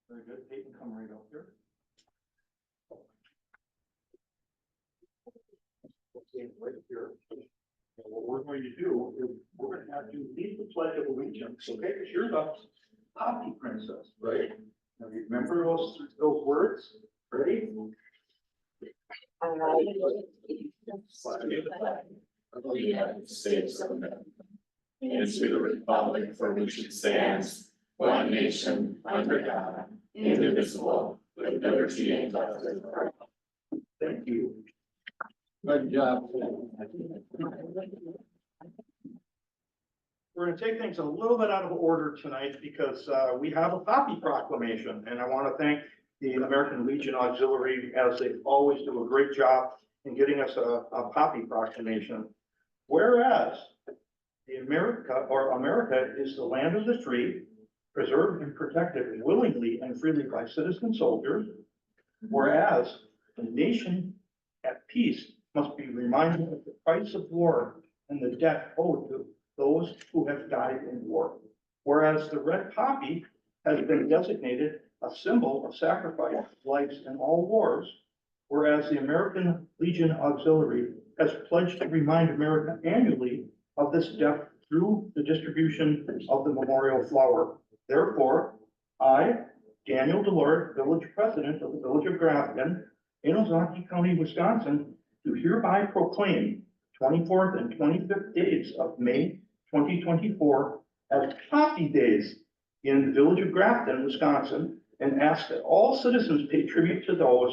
Very good. Peyton, come right up here. Okay, right here. And what we're going to do is we're going to have you lead the pledge of allegiance. Okay, because you're the poppy princess, right? Now you remember those words? Ready? Of the United States of America, and to the republic for which it stands, one nation, under God, indivisible, with liberty and justice for all. Thank you. Good job. We're going to take things a little bit out of order tonight because we have a poppy proclamation, and I want to thank the American Legion Auxiliary, as they always do a great job in getting us a poppy proclamation. Whereas America is the land of the free, preserved and protected willingly and freely by citizen soldiers. Whereas the nation at peace must be reminded of the price of war and the debt owed to those who have died in war. Whereas the red poppy has been designated a symbol of sacrifice, lives in all wars. Whereas the American Legion Auxiliary has pledged to remind America annually of this debt through the distribution of the memorial flower. Therefore, I, Daniel Delord, village president of the village of Grafton, in Ozaukee County, Wisconsin, do hereby proclaim 24th and 25th days of May 2024 as Poppy Days in the village of Grafton, Wisconsin, and ask that all citizens pay tribute to those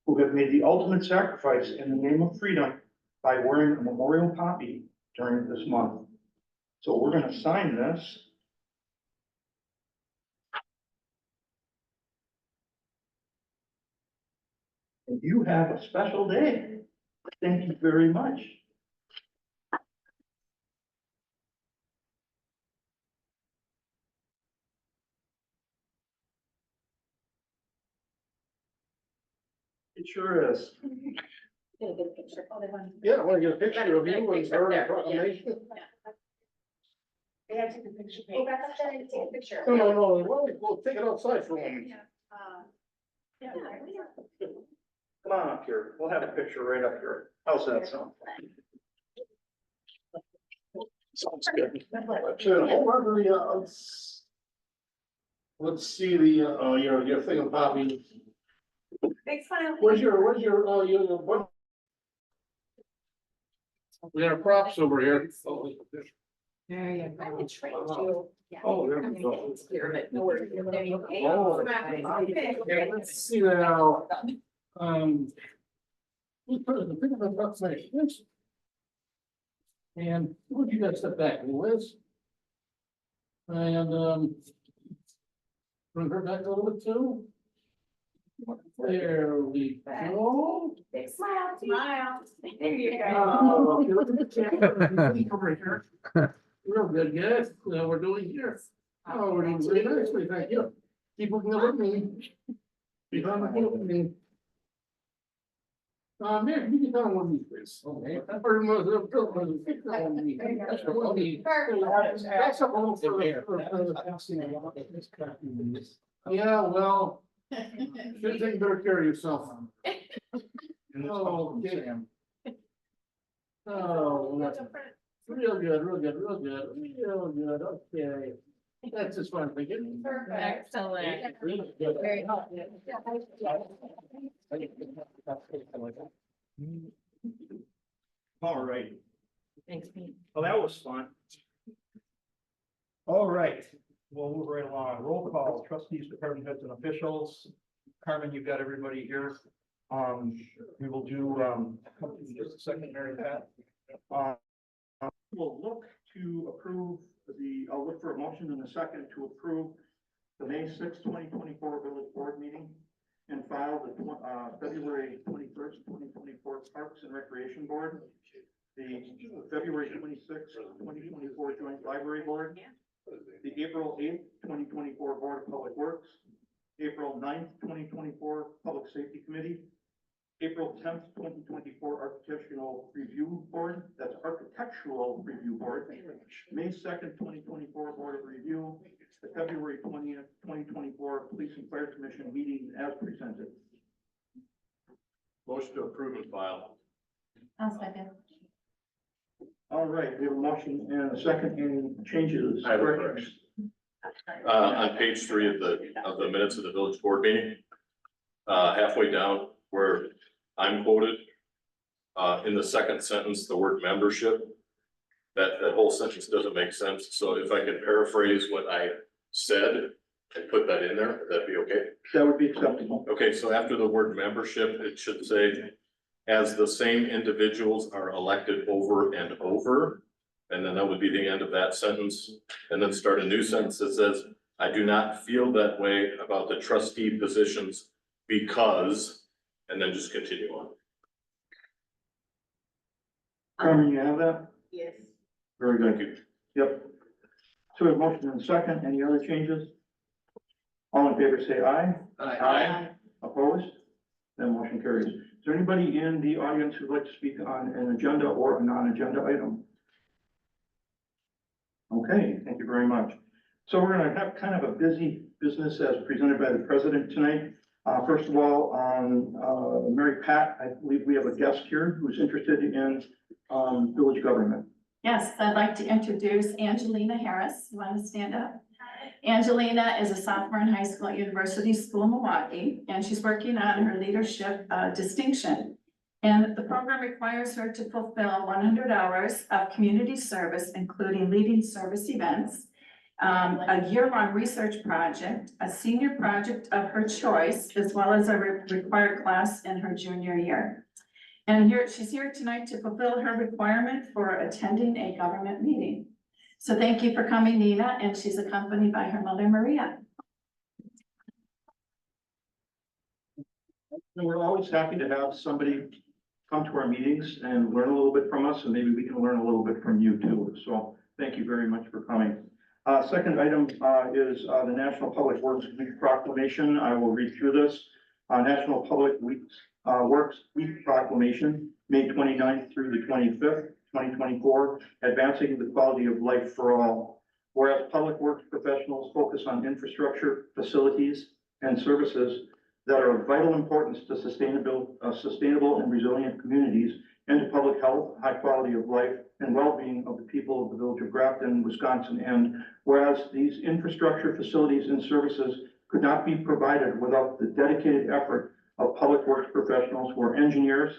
who have made the ultimate sacrifice in the name of freedom by wearing a memorial poppy during this month. So we're going to sign this. And you have a special day. Thank you very much. It sure is. Get a good picture. Oh, they want. Yeah, I want to get a picture of you and her in proclamation. They had to take a picture. Go back up there and take a picture. No, we'll take it outside for one. Yeah. Come on up here. We'll have a picture right up here. How's that sound? Sounds good. Hold on to the, let's see the, your thing of Bobby. Big smile. Where's your, what? We got our props over here. There you go. I trained you. Yeah. Oh, there we go. No worries. There you go. Oh. Okay. Let's see now. We put the thing about proclamation. And would you guys step back, Liz? And bring her back a little bit too. There we go. Big smile. Smile. There you go. Oh, okay, look at the camera. Over here. Real good, guys. We're doing here. Oh, we're doing very nicely, thank you. Keep looking up at me. Behind the opening. Mayor, you can tell them what these please. Okay. That's pretty much the that's a little for yeah, well. Should take better care of yourself. Oh, okay. Oh, that's real good, okay. That's just what I'm thinking. Perfect. Excellent. Really good. Very good. All right. Thanks, Pete. Well, that was fun. All right, we'll move right along. Roll call, trustees, department heads and officials. Carmen, you've got everybody here. We will do, just a second, Mary Pat. We'll look to approve I'll look for a motion in a second to approve the May 6, 2024 village board meeting and file the February 21st, 2024 Parks and Recreation Board, the February 26th, 2024 Joint Library Board, the April 8th, 2024 Board of Public Works, April 9th, 2024 Public Safety Committee, April 10th, 2024 Architectural Review Board, that's Architectural Review Board, May 2nd, 2024 Board of Review, the February 20th, 2024 Police and Fire Commission meeting as presented. Motion to approve and file. I'll second. All right, we have a motion and a second. Any changes? I have a correction. On page 3 of the minutes of the village board meeting, halfway down where I'm quoted, in the second sentence, the word membership, that whole sentence doesn't make sense. So if I can paraphrase what I said and put that in there, would that be okay? That would be acceptable. Okay, so after the word membership, it should say, as the same individuals are elected over and over. And then that would be the end of that sentence. And then start a new sentence that says, I do not feel that way about the trustee positions because, and then just continue on. Carmen, you have that? Yes. Very Thank good. you. Yep. So we have motion and second. Any other changes? All in favor, say aye. Aye. Opposed? Then motion carries. Is there anybody in the audience who'd like to speak on an agenda or a non-agenda item? Okay, thank you very much. So we're gonna have kind of a busy business as presented by the president tonight. First of all, Mary Pat, I believe we have a guest here who's interested in village government. Yes, I'd like to introduce Angelina Harris. You want to stand up? Angelina is a sophomore in high school at University School Milwaukee, and she's working on her leadership distinction. And the program requires her to fulfill 100 hours of community service, including leading service events, a year-long research project, a senior project of her choice, as well as a required class in her junior year. And she's here tonight to fulfill her requirement for attending a government meeting. So thank you for coming, Nina, and she's accompanied by her mother, Maria. And we're always happy to have somebody come to our meetings and learn a little bit from us, and maybe we can learn a little bit from you too. So thank you very much for coming. Second item is the National Public Works Week proclamation. I will read through this. National Public Works Week proclamation, May 29th through the 25th, 2024, advancing the quality of life for all. Whereas public works professionals focus on infrastructure, facilities, and services that are of vital importance to sustainable and resilient communities and to public health, high quality of life, and well-being of the people of the village of Grafton, Wisconsin. And whereas these infrastructure, facilities, and services could not be provided without the dedicated effort of public works professionals who are engineers,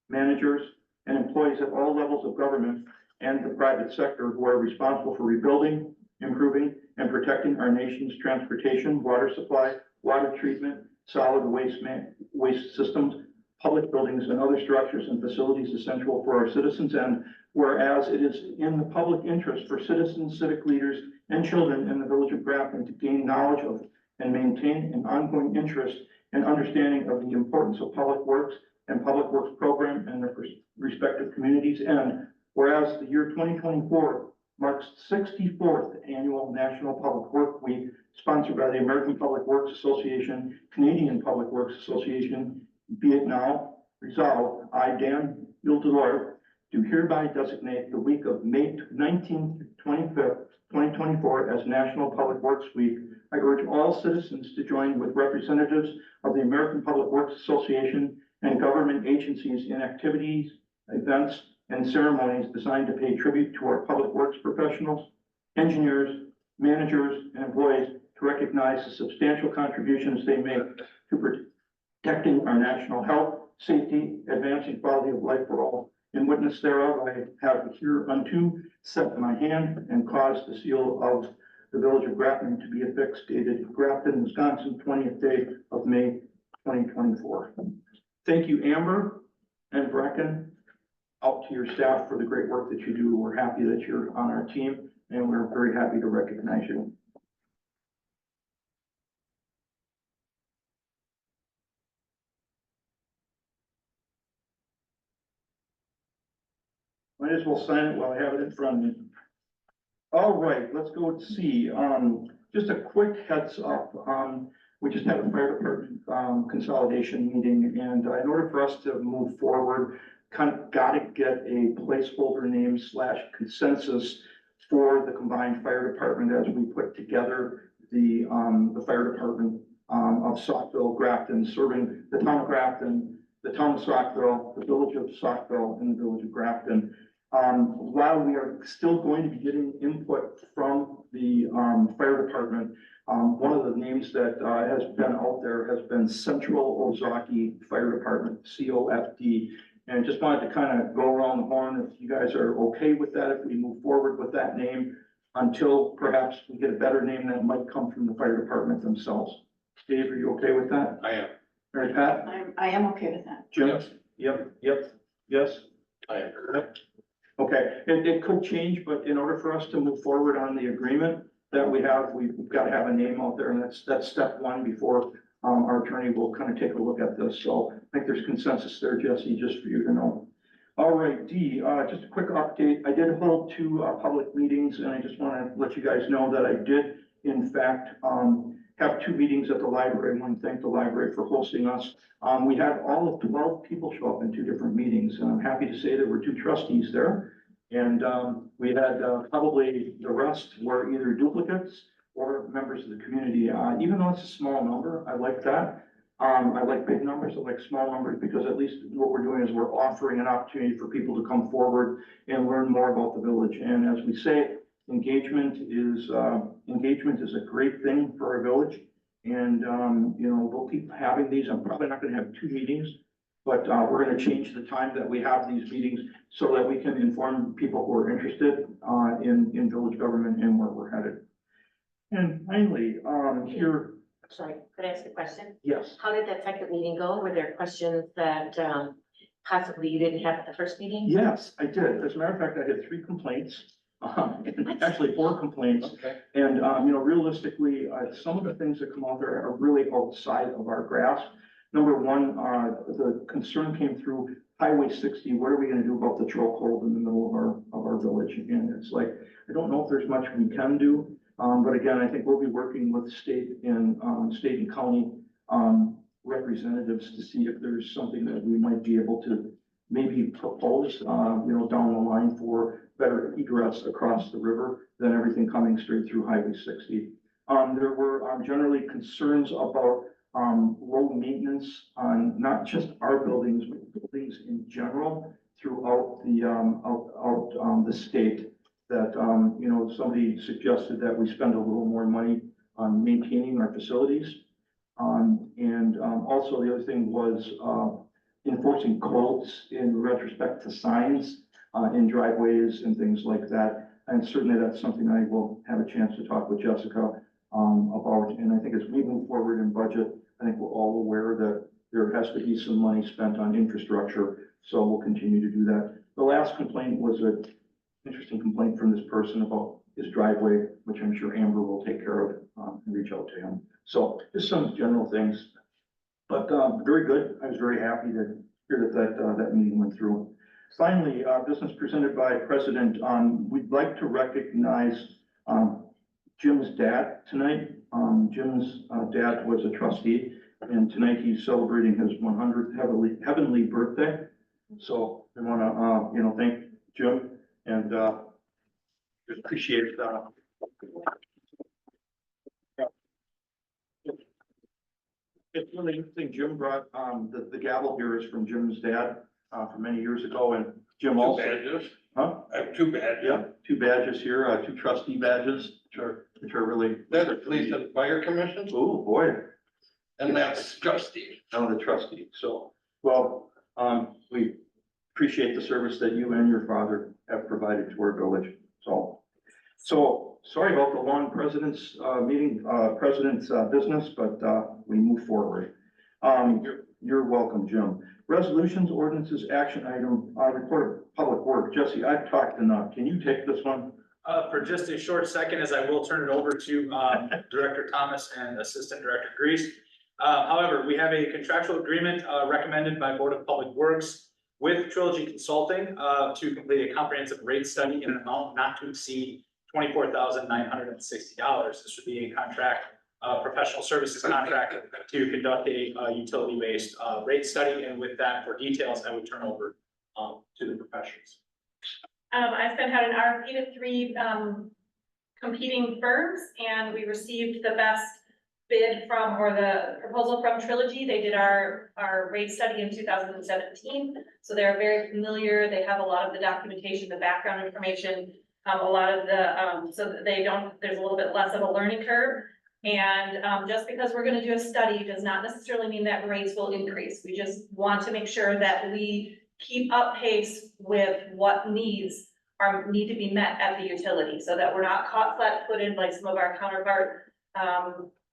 managers, and employees at all levels of government and the private sector who are responsible for rebuilding, improving, and protecting our nation's transportation, water supply, water treatment, solid waste systems, public buildings, and other structures and facilities essential for our citizens. And whereas it is in the public interest for citizens, civic leaders, and children in the village of Grafton to gain knowledge of and maintain an ongoing interest and understanding of the importance of public works and public works program and their respective communities. And whereas the year 2024 marks 64th annual National Public Work Week, sponsored by the American Public Works Association, Canadian Public Works Association, be it now resolved, I, Dan Yuldelor, do hereby designate the week of May 19th to 25th, 2024 as National Public Works Week. I urge all citizens to join with representatives of the American Public Works Association and government agencies in activities, events, and ceremonies designed to pay tribute to our public works professionals, engineers, managers, and employees to recognize the substantial contributions they make to protecting our national health, safety, advancing quality of life for all. In witness thereof, I have hereunto set my hand and caused the seal of the village of Grafton to be affixed, dated Grafton, Wisconsin, 20th day of May, 2024. Thank you, Amber and Brecken, out to your staff for the great work that you do. We're happy that you're on our team, and we're very happy to recognize you. Might as well sign it while I have it in front of me. All right, let's go see. Just a quick heads up. We just had a fire department consolidation meeting, and in order for us to move forward, kind of got to get a placeholder name / consensus for the combined fire department as we put together the fire department of Saukville, Grafton, serving the town of Grafton, the town of Saukville, the village of Saukville, and the village of Grafton. While we are still going to be getting input from the fire department, one of the names that has been out there has been Central Ozaki Fire Department, COFD. And just wanted to kind of go around the horn if you guys are okay with that, if we move forward with that name until perhaps we get a better name that might come from the fire department themselves. Dave, are you okay with that? I am. Mary Pat? I am okay with that. Jim? Yes. Yep, yes? I am. Okay, it could change, but in order for us to move forward on the agreement that we have, we've got to have a name out there, and that's step one before our attorney will kind of take a look at this. So I think there's consensus there, Jesse, just for you to know. All right, D, just a quick update. I did hold two public meetings, and I just want to let you guys know that I did, in fact, have two meetings at the library. I want to thank the library for hosting us. We had all of 12 people show up in two different meetings, and I'm happy to say there were two trustees there. And we had probably the rest were either duplicates or members of the community. Even though it's a small number, I like that. I like big numbers, I like small numbers, because at least what we're doing is we're offering an opportunity for people to come forward and learn more about the village. And as we say, engagement is a great thing for our village. And, you know, we'll keep having these. I'm probably not gonna have two meetings, but we're gonna change the time that we have these meetings so that we can inform people who are interested in village government and where we're headed. And finally, here, Sorry, could I ask a question? yes, How did that second meeting go? Were there questions that possibly you didn't have at the first meeting? yes, I did. As a matter of fact, I had 3 complaints, actually 4 complaints. Okay. And, you know, realistically, some of the things that come out there are really outside of our grasp. Number one, the concern came through Highway 60. What are we gonna do about the chokehold in the middle of our village? And it's like, I don't know if there's much we can do. But again, I think we'll be working with state and county representatives to see if there's something that we might be able to maybe propose, you know, down the line for better egress across the river than everything coming straight through Highway 60. There were generally concerns about low maintenance on not just our buildings, but buildings in general throughout the state. That, you know, somebody suggested that we spend a little more money on maintaining our facilities. Also the other thing was enforcing codes in retrospect to signs in driveways and things like that. And certainly that's something I will have a chance to talk with Jessica about. And I think as we move forward in budget, I think we're all aware that there has to be some money spent on infrastructure. So we'll continue to do that. The last complaint was an interesting complaint from this person about his driveway, which I'm sure Amber will take care of and reach out to him. So just some general things, but very good. I was very happy to hear that meeting went through. Finally, business presented by President. We'd like to recognize Jim's dad tonight. Jim's dad was a trustee, and tonight he's celebrating his 100th heavenly birthday. So we want to, you know, thank Jim and just appreciate It's really interesting. Jim brought the gavel here is from Jim's dad from many years ago, and Jim also. Badges. Huh? I have 2 badges. Yeah, 2 badges here, 2 trustee badges, which are really. That's the Police and Fire Commission, Oh, boy, and that's trustee. I'm the trustee. So, well, we appreciate the service that you and your father have provided to our village. So sorry about the long president's business, but we move forward. You're welcome, Jim. Resolutions, ordinances, action item, report of public work. Jesse, I've talked enough. Can you take this one? For just a short second, as I will turn it over to Director Thomas and Assistant Director Grease. However, we have a contractual agreement recommended by Board of Public Works with Trilogy Consulting to complete a comprehensive rate study in an amount not to exceed $24,960. This would be a contract, professional services contract to conduct a utility-based rate study. And with that, for details, I would turn over to the professionals. I sent out an RFP to 3, competing firms, and we received the best bid from, or the proposal from Trilogy. They did our rate study in 2017, so they're very familiar. They have a lot of the documentation, the background information, a lot of the, so that they don't, there's a little bit less of a learning curve. And just because we're gonna do a study does not necessarily mean that rates will increase. We just want to make sure that we keep up pace with what needs need to be met at the utility, so that we're not caught flat-footed like some of our counterpart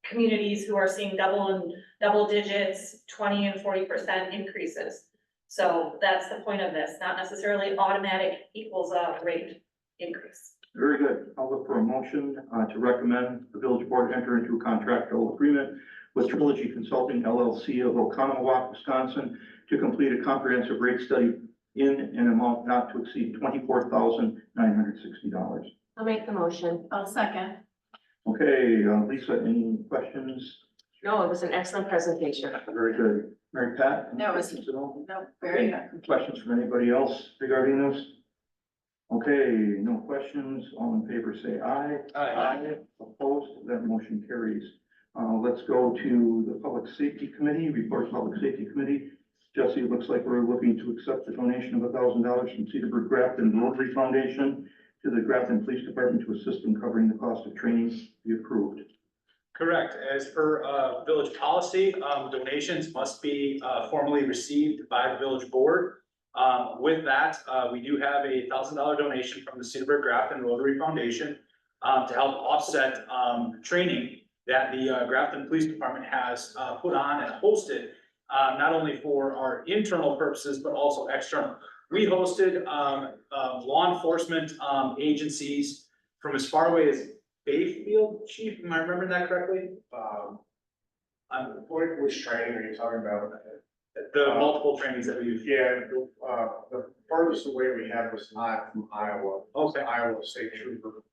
communities who are seeing double digits, 20 and 40% increases. So that's the point of this, not necessarily automatic equals a rate increase. Very good. I'll look for a motion to recommend the village board enter into a contractual agreement with Trilogy Consulting LLC of Oconomowoc, Wisconsin, to complete a comprehensive rate study in an amount not to exceed $24,960. I'll make the motion. I'll second. Okay, Lisa, any questions? No, it was an excellent presentation. Very good. Mary Pat? any No, it was- questions at all? No, very good. Questions from anybody else regarding this? Okay, no questions. All in favor, say aye. Aye. Opposed, that motion carries. Let's go to the Public Safety Committee, report of Public Safety Committee. Jesse, it looks like we're looking to accept the donation of $1,000 from Cedarburg Grafton Rotary Foundation to the Grafton Police Department to assist in covering the cost of training. Be approved. Correct. As per village policy, donations must be formally received by the village board. With that, we do have a $1,000 donation from the Cedarburg Grafton Rotary Foundation to help offset training that the Grafton Police Department has put on and hosted, not only for our internal purposes, but also external. We hosted law enforcement agencies from as far away as Bayfield, Chief, am I remembering that correctly? Which training are you talking about? The multiple trainings that we've. Yeah, the farthest away we had was not from Iowa. Okay. Iowa State Trooper.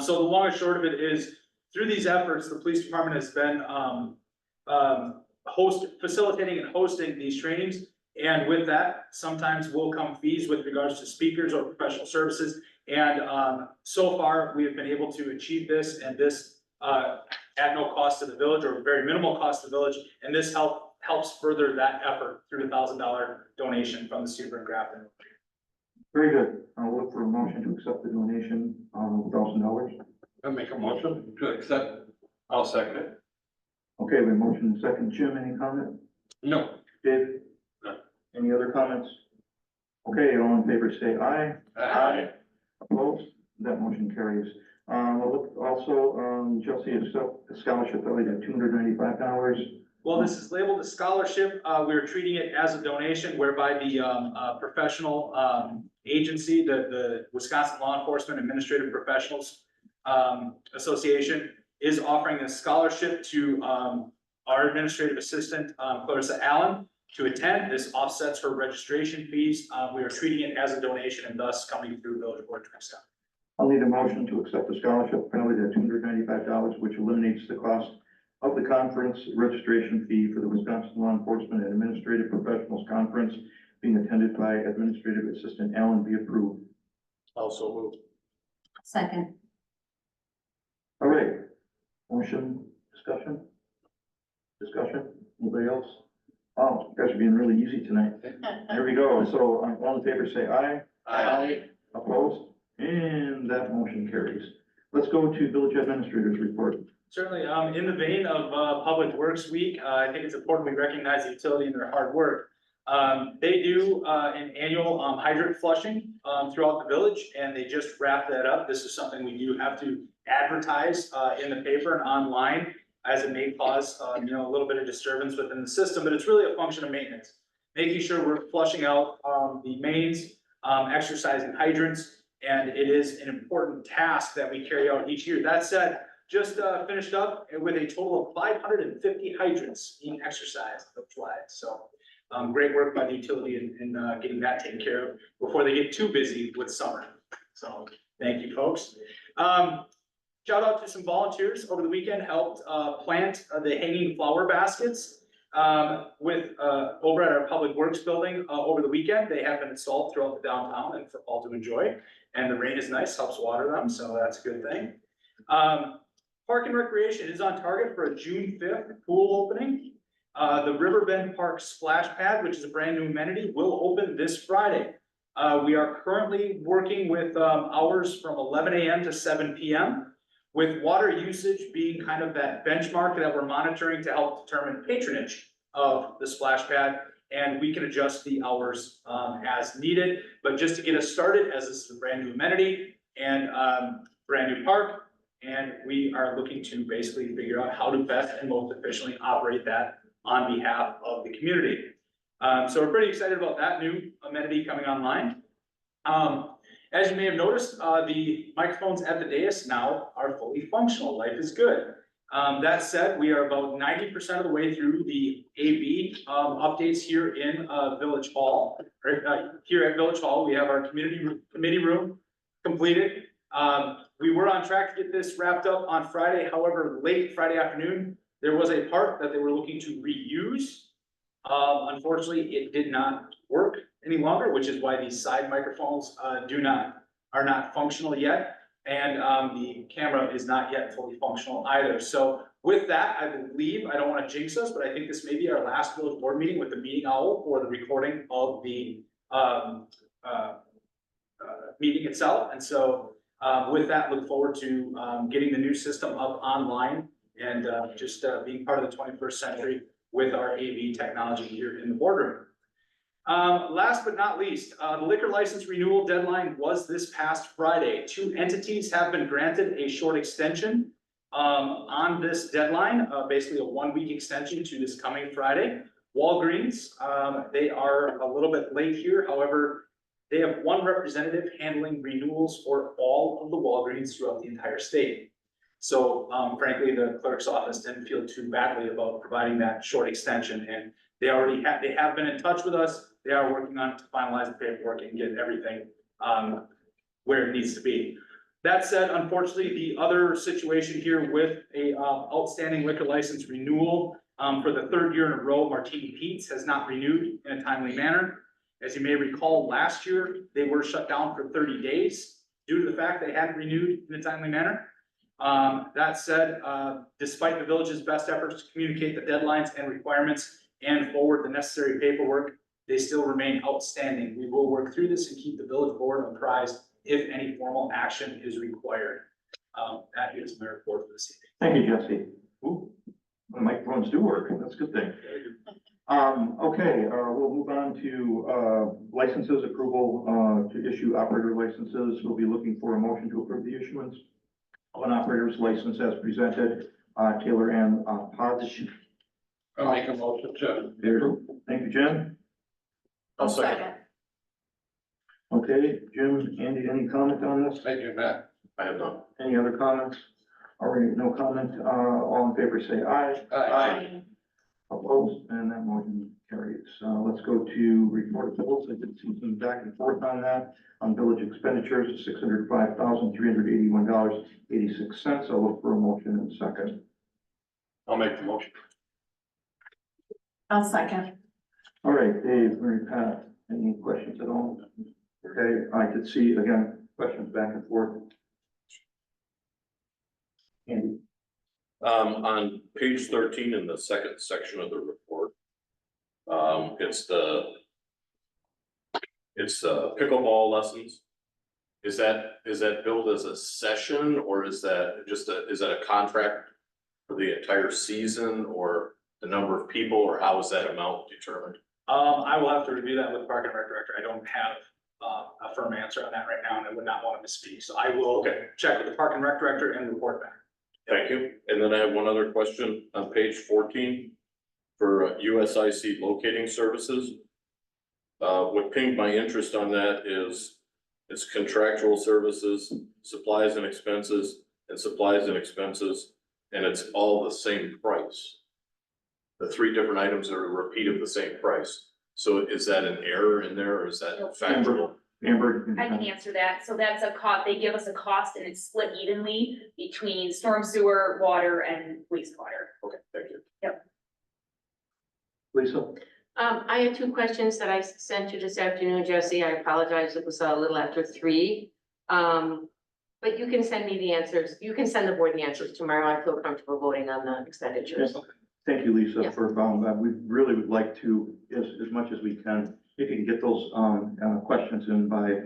So the long and short of it is, through these efforts, the police department has been facilitating and hosting these trainings. And with that, sometimes will come fees with regards to speakers or professional services. And so far, we have been able to achieve this, and this at no cost to the village, or very minimal cost to the village. And this helps further that effort through a $1,000 donation from the Cedarburg Grafton. Very good. I'll look for a motion to accept the donation of $1,000. I'll make a motion to accept. I'll second it. Okay, we have motion and second. Jim, any comment? No. Dave? No. Any other comments? Okay, all in favor, say aye. Aye. Opposed? That motion carries. We'll look also, Chelsea, a scholarship valued at $295. Well, this is labeled a scholarship. We're treating it as a donation, whereby the professional agency, the Wisconsin Law Enforcement Administrative Professionals Association, is offering a scholarship to our administrative assistant, Clarissa Allen, to attend. This offsets her registration fees. We are treating it as a donation and thus coming through Village Board of Trustees. I'll need a motion to accept the scholarship valued at $295, which eliminates the cost of the conference registration fee for the Wisconsin Law Enforcement and Administrative Professionals Conference being attended by Administrative Assistant Allen. Be approved. Also moved. Second. All right. Motion, discussion? Anybody else? Oh, you guys are being really easy tonight. There we go. So all in favor, say aye. Aye. Opposed? And that motion carries. Let's go to Village Administrator's report. Certainly, in the vein of Public Works Week, I think it's important we recognize the utility and their hard work. They do an annual hydrant flushing throughout the village, and they just wrapped that up. This is something we do have to advertise in the paper and online, as it may cause a little bit of disturbance within the system, but it's really a function of maintenance. Making sure we're flushing out the mains, exercising hydrants, and it is an important task that we carry out each year. That said, just finished up with a total of 550 hydrants being exercised applied. So great work by the utility in getting that taken care of before they get too busy with summer. So thank you, folks. Shout out to some volunteers over the weekend, helped plant the hanging flower baskets over at our Public Works building, over the weekend. They have been installed throughout the downtown and for all to enjoy. And the rain is nice, helps water them, so that's a good thing. Park and Recreation is on target for a June 5th pool opening. The Riverbend Park Splash Pad, which is a brand new amenity, will open this Friday. We are currently working with hours from 11 a.m. to 7 p.m. with water usage being kind of that benchmark that we're monitoring to help determine patronage of the splash pad. And we can adjust the hours as needed. But just to get us started, as this is a brand new amenity and brand new park, and we are looking to basically figure out how to best and most efficiently operate that on behalf of the community. So we're pretty excited about that new amenity coming online. As you may have noticed, the microphones at the dais now are fully functional. Life is good. That said, we are about 90% of the way through the AV updates here in Village Hall. Here at Village Hall, we have our committee room completed. We were on track to get this wrapped up on Friday. However, late Friday afternoon, there was a part that they were looking to reuse. Unfortunately, it did not work any longer, which is why these side microphones are not functional yet. And the camera is not yet fully functional either. So with that, I believe, I don't want to jinx us, but I think this may be our last village board meeting with the meeting owl for the recording of the meeting itself. And so with that, look forward to getting the new system up online and just being part of the 21st century with our AV technology here in the boardroom. Last but not least, the liquor license renewal deadline was this past Friday. 2 entities have been granted a short extension on this deadline, basically a 1-week extension to this coming Friday. Walgreens, they are a little bit late here. However, they have 1 representative handling renewals for all of the Walgreens throughout the entire state. So frankly, the clerk's office didn't feel too badly about providing that short extension, and they have been in touch with us. They are working on to finalize the paperwork and get everything where it needs to be. That said, unfortunately, the other situation here with a outstanding liquor license renewal for the 3rd year in a row, Martini Pete's has not renewed in a timely manner. As you may recall, last year, they were shut down for 30 days due to the fact they hadn't renewed in a timely manner. That said, despite the village's best efforts to communicate the deadlines and requirements and forward the necessary paperwork, they still remain outstanding. We will work through this and keep the village board apprised if any formal action is required. That is my report for this evening. Thank you, Jesse. Ooh, the microphones do work. That's a good thing. Okay, we'll move on to licenses approval to issue operator licenses. We'll be looking for a motion to approve the issuance of an operator's license as presented. Taylor and Podge. I'll make a motion to. Thank you, Jim. I'll second. Okay, Jim, Andy, any comment on this? Thank you, Matt. I have none. Any other comments? All right, no comment. All in favor, say aye. Aye. Opposed, and that motion carries. Let's go to report of bills. I did see some back and forth on that. On village expenditures, $605,381.86. I'll look for a motion in a second. I'll make the motion. I'll second. All right, Dave, Mary Pat, any questions at all? Okay, I did see, again, questions back and forth. Andy? On page 13 in the second section of the report, it's the pickleball lessons. Is that billed as a session, or is that is that a contract for the entire season, or the number of people, or how is that amount determined? I will have to review that with the Park and Rec Director. I don't have a firm answer on that right now, and I would not want to misspeak. So I will check with the Park and Rec Director and report back. Thank you. And then I have one other question on page 14 for USIC locating services. What piqued my interest on that is it's contractual services, supplies and expenses, and supplies and expenses, and it's all the same price. The 3 different items are a repeat of the same price. So is that an error in there, or is that factual? Amber? I can answer that. So that's a cost, they give us a cost and it's split evenly between storm sewer, water and wastewater. Okay, thank you. Yep. Lisa? I had two questions that I sent you this afternoon, Jesse. I apologize, it was a little after 3. But you can send me the answers. You can send the board the answers tomorrow. I feel comfortable voting on the expenditures. Thank you, Lisa, Yeah. for, we really would like to, as much as we can, if you can get those, questions in by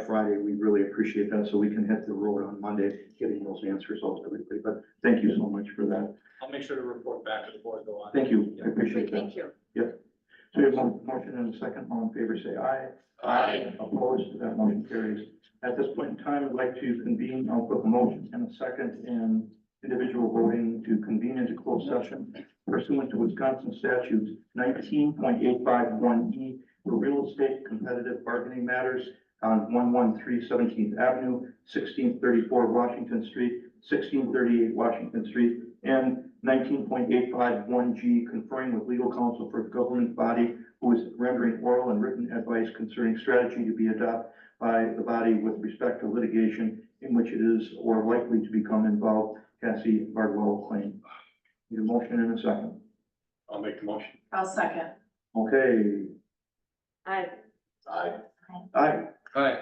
Friday, we really appreciate that, so we can hit the road on Monday, getting those answers out to everybody, but thank you so much for that. I'll make sure to report back to the board though. Thank you, I appreciate Great, that. thank you. So we have a motion and a second, all in favor, say aye. Aye. Opposed, that motion carries. At this point in time, I'd like to convene, I'll put a motion and a second in individual voting to convene into closed session pursuant to Wisconsin statutes 19.851E for real estate competitive bargaining matters on 113 17th Avenue, 1634 Washington Street, 1638 Washington Street, and 19.851G conferring with legal counsel for a government body who is rendering oral and written advice concerning strategy to be adopted by the body with respect to litigation in which it is or likely to become involved, Cassie Bardwell claim. Need a motion and a second. I'll make the motion. I'll second. Okay, Aye. Aye. aye, Aye.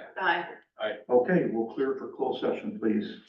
Aye. okay, we'll clear for closed session, please.